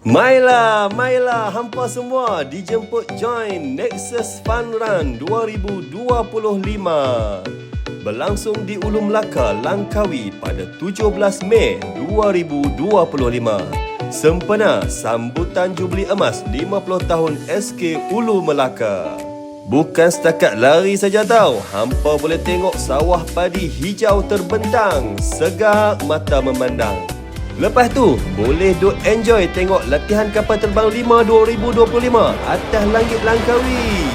Mailah hampa semua dijemput join Nexus Fun Run 2025. Berlangsung di Ulu Melaka, Langkawi pada 17 Mei 2025. Sempena sambutan Jubli Emas 50 tahun SK Ulu Melaka. Bukan setakat lari saja tau, hampa boleh tengok sawah padi hijau terbentang, segar mata memandang. Lepas tu, boleh duk enjoy tengok latihan kapal terbang 5 2025 atas langit Langkawi.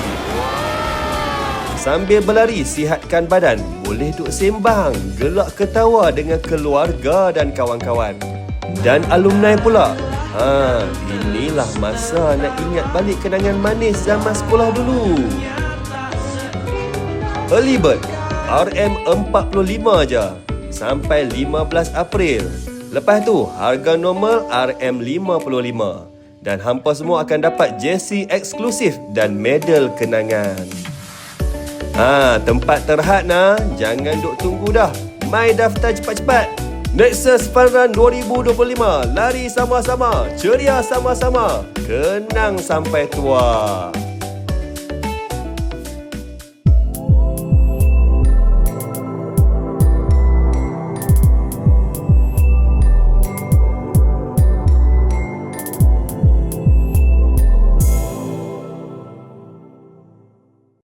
Sambil berlari sihatkan badan, boleh duk sembang, gelak ketawa dengan keluarga dan kawan-kawan. Dan alumni pula. Inilah masa nak ingat balik kenangan manis zaman sekolah dulu. Early bird RM45 je sampai 15 April. Lepas tu, harga normal RM55 dan hampa semua akan dapat jersey eksklusif dan medal kenangan. Tempat terhad jangan duk tunggu dah. Mai daftar cepat-cepat. Nexus Fun Run 2025. Lari sama-sama, ceria sama-sama, kenang sampai tua.